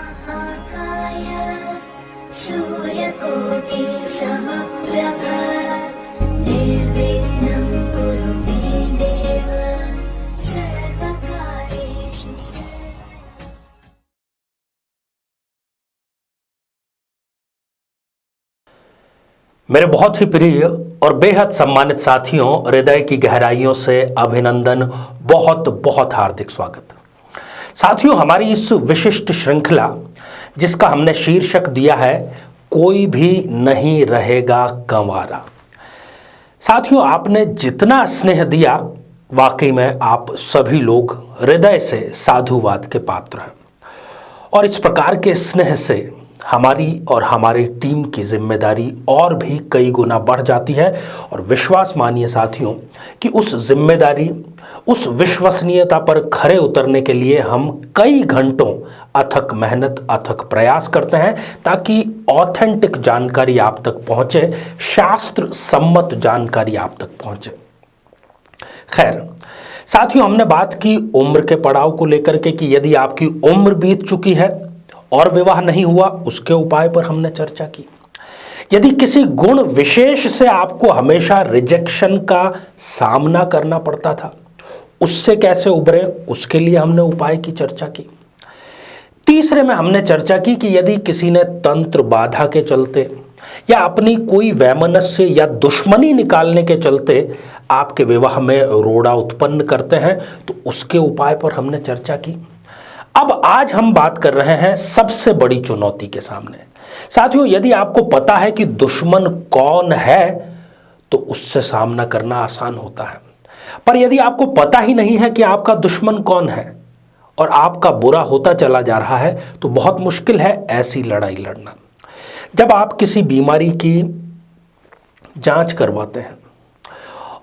महाकाय सूर्यकोटि समप्रभ निर्विघ्नं कुरु मे देव सर्वकार्येषु सर्वदा। मेरे बहुत ही प्रिय और बेहद सम्मानित साथियों, हृदय की गहराइयों से अभिनंदन, बहुत बहुत हार्दिक स्वागत। साथियों, हमारी इस विशिष्ट श्रृंखला जिसका हमने शीर्षक दिया है कोई भी नहीं रहेगा कंवारा। साथियों, आपने जितना स्नेह दिया, वाकई में आप सभी लोग हृदय से साधुवाद के पात्र हैं और इस प्रकार के स्नेह से हमारी और हमारी टीम की जिम्मेदारी और भी कई गुना बढ़ जाती है। और विश्वास मानिए साथियों कि उस जिम्मेदारी, उस विश्वसनीयता पर खरे उतरने के लिए हम कई घंटों अथक मेहनत, अथक प्रयास करते हैं ताकि ऑथेंटिक जानकारी आप तक पहुंचे, शास्त्र सम्मत जानकारी आप तक पहुंचे। खैर साथियों, हमने बात की उम्र के पड़ाव को लेकर के कि यदि आपकी उम्र बीत चुकी है और विवाह नहीं हुआ, उसके उपाय पर हमने चर्चा की। यदि किसी गुण विशेष से आपको हमेशा रिजेक्शन का सामना करना पड़ता था, उससे कैसे उबरे, उसके लिए हमने उपाय की चर्चा की। तीसरे में हमने चर्चा की कि यदि किसी ने तंत्र बाधा के चलते या अपनी कोई वैमनस्य या दुश्मनी निकालने के चलते आपके विवाह में रोड़ा उत्पन्न करते हैं, तो उसके उपाय पर हमने चर्चा की। अब आज हम बात कर रहे हैं सबसे बड़ी चुनौती के सामने। साथियों, यदि आपको पता है कि दुश्मन कौन है तो उससे सामना करना आसान होता है, पर यदि आपको पता ही नहीं है कि आपका दुश्मन कौन है और आपका बुरा होता चला जा रहा है, तो बहुत मुश्किल है ऐसी लड़ाई लड़ना। जब आप किसी बीमारी की जांच करवाते हैं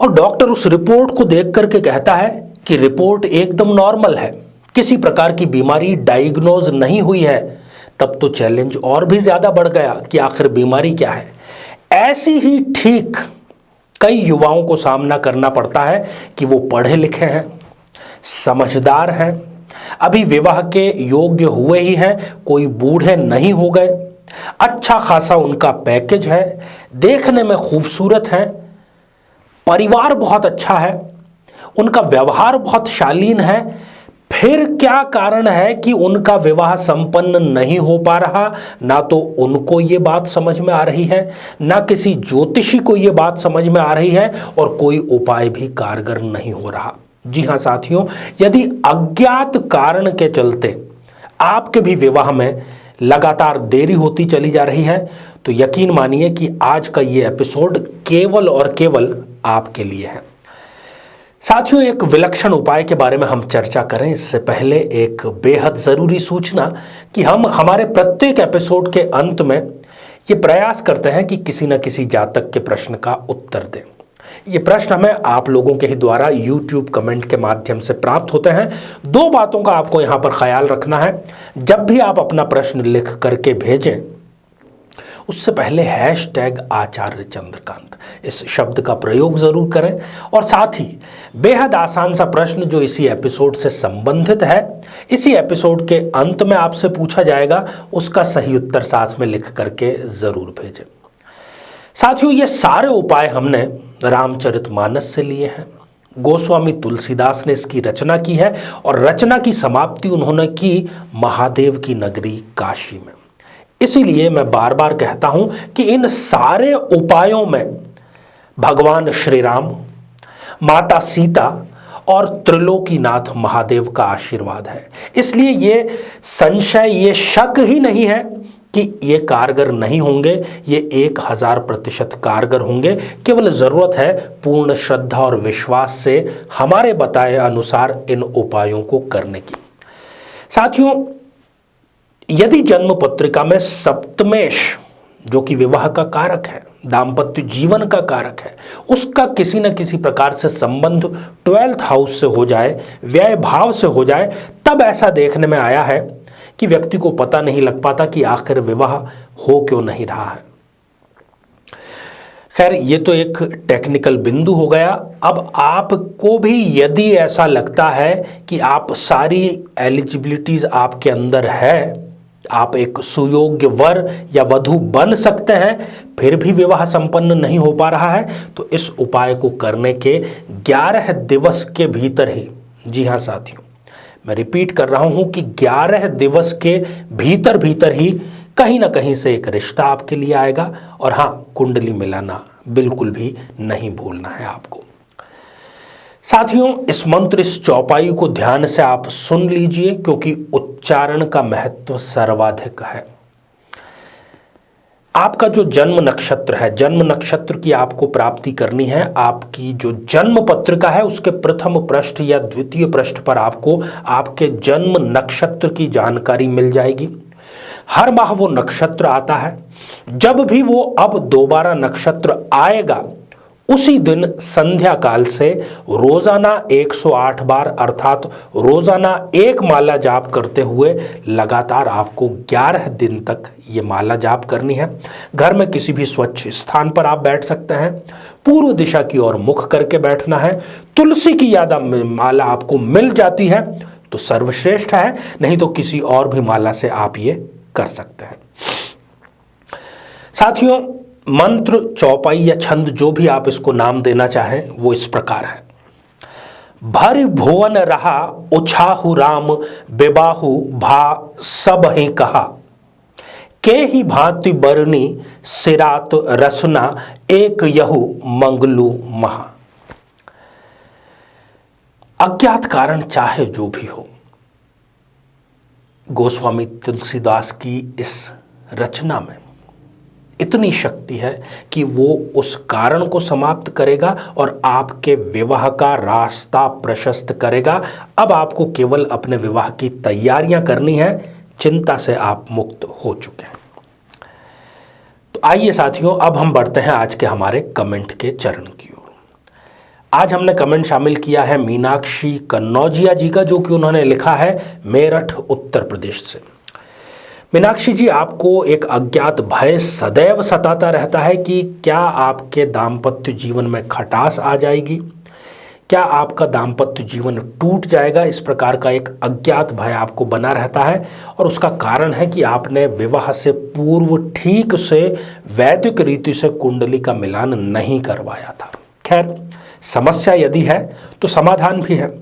और डॉक्टर उस रिपोर्ट को देख करके कहता है कि रिपोर्ट एकदम नॉर्मल है, किसी प्रकार की बीमारी डायग्नोज नहीं हुई है, तब तो चैलेंज और भी ज्यादा बढ़ गया कि आखिर बीमारी क्या है। ऐसी ही ठीक कई युवाओं को सामना करना पड़ता है कि वो पढ़े लिखे हैं, समझदार हैं, अभी विवाह के योग्य हुए ही हैं, कोई बूढ़े नहीं हो गए, अच्छा खासा उनका पैकेज है, देखने में खूबसूरत है, परिवार बहुत अच्छा है, उनका व्यवहार बहुत शालीन है, फिर क्या कारण है कि उनका विवाह संपन्न नहीं हो पा रहा। ना तो उनको ये बात समझ में आ रही है, ना किसी ज्योतिषी को ये बात समझ में आ रही है और कोई उपाय भी कारगर नहीं हो रहा। जी हां साथियों, यदि अज्ञात कारण के चलते आपके भी विवाह में लगातार देरी होती चली जा रही है, तो यकीन मानिए कि आज का ये एपिसोड केवल और केवल आपके लिए है। साथियों, एक विलक्षण उपाय के बारे में हम चर्चा करें इससे पहले एक बेहद जरूरी सूचना कि हम हमारे प्रत्येक एपिसोड के अंत में ये प्रयास करते हैं कि किसी न किसी जातक के प्रश्न का उत्तर दें। ये प्रश्न हमें आप लोगों के ही द्वारा YouTube कमेंट के माध्यम से प्राप्त होते हैं। दो बातों का आपको यहां पर ख्याल रखना है। जब भी आप अपना प्रश्न लिख करके भेजें, उससे पहले #आचार्य चंद्रकांत इस शब्द का प्रयोग जरूर करें और साथ ही बेहद आसान सा प्रश्न जो इसी एपिसोड से संबंधित है, इसी एपिसोड के अंत में आपसे पूछा जाएगा, उसका सही उत्तर साथ में लिख करके जरूर भेजें। साथियों, ये सारे उपाय हमने रामचरितमानस से लिए हैं। गोस्वामी तुलसीदास ने इसकी रचना की है और रचना की समाप्ति उन्होंने की महादेव की नगरी काशी में। इसीलिए मैं बार बार कहता हूं कि इन सारे उपायों में भगवान श्री राम, माता सीता और त्रिलोकीनाथ महादेव का आशीर्वाद है। इसलिए ये संशय, ये शक ही नहीं है कि ये कारगर नहीं होंगे, ये 1000% कारगर होंगे। केवल जरूरत है पूर्ण श्रद्धा और विश्वास से हमारे बताए अनुसार इन उपायों को करने की। साथियों, यदि जन्म पत्रिका में सप्तमेश, जो कि विवाह का कारक है, दाम्पत्य जीवन का कारक है, उसका किसी न किसी प्रकार से संबंध 12th हाउस से हो जाए, व्यय भाव से हो जाए, तब ऐसा देखने में आया है कि व्यक्ति को पता नहीं लग पाता कि आखिर विवाह हो क्यों नहीं रहा है। खैर, ये तो एक टेक्निकल बिंदु हो गया। अब आपको भी यदि ऐसा लगता है कि आप सारी एलिजिबिलिटीज आपके अंदर है, आप एक सुयोग्य वर या वधू बन सकते हैं, फिर भी विवाह संपन्न नहीं हो पा रहा है, तो इस उपाय को करने के 11 दिवस के भीतर ही, जी हाँ साथियों, मैं रिपीट कर रहा हूं कि 11 दिवस के भीतर भीतर ही कहीं ना कहीं से एक रिश्ता आपके लिए आएगा। और हाँ, कुंडली मिलाना बिल्कुल भी नहीं भूलना है आपको। साथियों, इस मंत्र, इस चौपाई को ध्यान से आप सुन लीजिए, क्योंकि उच्चारण का महत्व सर्वाधिक है। आपका जो जन्म नक्षत्र है, जन्म नक्षत्र की आपको प्राप्ति करनी है। आपकी जो जन्म पत्रिका है उसके प्रथम पृष्ठ या द्वितीय पृष्ठ पर आपको आपके जन्म नक्षत्र की जानकारी मिल जाएगी। हर माह वो नक्षत्र आता है, जब भी वो अब दोबारा नक्षत्र आएगा उसी दिन संध्या काल से रोजाना 108 बार अर्थात रोजाना एक माला जाप करते हुए लगातार आपको 11 दिन तक ये माला जाप करनी है। घर में किसी भी स्वच्छ स्थान पर आप बैठ सकते हैं। पूर्व दिशा की ओर मुख करके बैठना है। तुलसी की यादा माला आपको मिल जाती है तो सर्वश्रेष्ठ है, नहीं तो किसी और भी माला से आप ये कर सकते हैं। साथियों, मंत्र, चौपाई या छंद, जो भी आप इसको नाम देना चाहें, वो इस प्रकार है। भरि भुवन रहा उछाहु राम, बेबाहु भा सब ही कहा, के ही भांति बरनी सिरात रसना, एक यहु मंगलू महा। अज्ञात कारण चाहे जो भी हो, गोस्वामी तुलसीदास की इस रचना में इतनी शक्ति है कि वो उस कारण को समाप्त करेगा और आपके विवाह का रास्ता प्रशस्त करेगा। अब आपको केवल अपने विवाह की तैयारियां करनी है, चिंता से आप मुक्त हो चुके हैं। तो आइए साथियों, अब हम बढ़ते हैं आज के हमारे कमेंट के चरण की ओर। आज हमने कमेंट शामिल किया है मीनाक्षी कन्नौजिया जी का, जो कि उन्होंने लिखा है मेरठ उत्तर प्रदेश से। मीनाक्षी जी, आपको एक अज्ञात भय सदैव सताता रहता है कि क्या आपके दाम्पत्य जीवन में खटास आ जाएगी, क्या आपका दाम्पत्य जीवन टूट जाएगा। इस प्रकार का एक अज्ञात भय आपको बना रहता है और उसका कारण है कि आपने विवाह से पूर्व ठीक से वैदिक रीति से कुंडली का मिलान नहीं करवाया था। खैर, समस्या यदि है तो समाधान भी है।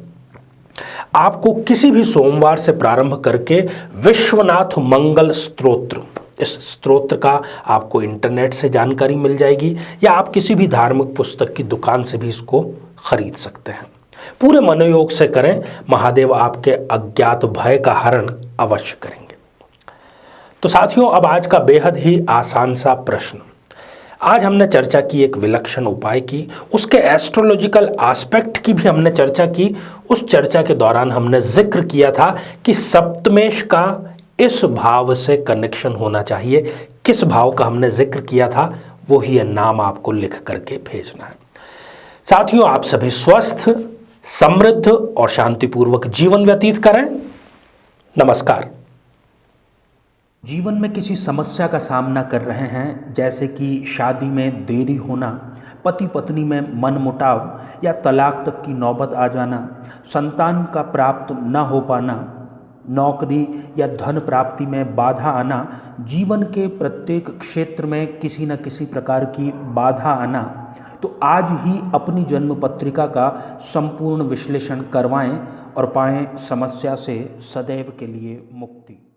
आपको किसी भी सोमवार से प्रारंभ करके विश्वनाथ मंगल स्तोत्र, इस स्तोत्र का आपको इंटरनेट से जानकारी मिल जाएगी या आप किसी भी धार्मिक पुस्तक की दुकान से भी इसको खरीद सकते हैं। पूरे मनोयोग से करें, महादेव आपके अज्ञात भय का हरण अवश्य करेंगे। तो साथियों, अब आज का बेहद ही आसान सा प्रश्न। आज हमने चर्चा की एक विलक्षण उपाय की, उसके एस्ट्रोलॉजिकल एस्पेक्ट की भी हमने चर्चा की। उस चर्चा के दौरान हमने जिक्र किया था कि सप्तमेश का इस भाव से कनेक्शन होना चाहिए। किस भाव का हमने जिक्र किया था, वो ही नाम आपको लिख करके भेजना है। साथियों, आप सभी स्वस्थ, समृद्ध और शांतिपूर्वक जीवन व्यतीत करें। नमस्कार। जीवन में किसी समस्या का सामना कर रहे हैं, जैसे कि शादी में देरी होना, पति पत्नी में मनमुटाव या तलाक तक की नौबत आ जाना, संतान का प्राप्त न हो पाना, नौकरी या धन प्राप्ति में बाधा आना, जीवन के प्रत्येक क्षेत्र में किसी न किसी प्रकार की बाधा आना, तो आज ही अपनी जन्म पत्रिका का संपूर्ण विश्लेषण करवाएं और पाएं समस्या से सदैव के लिए मुक्ति।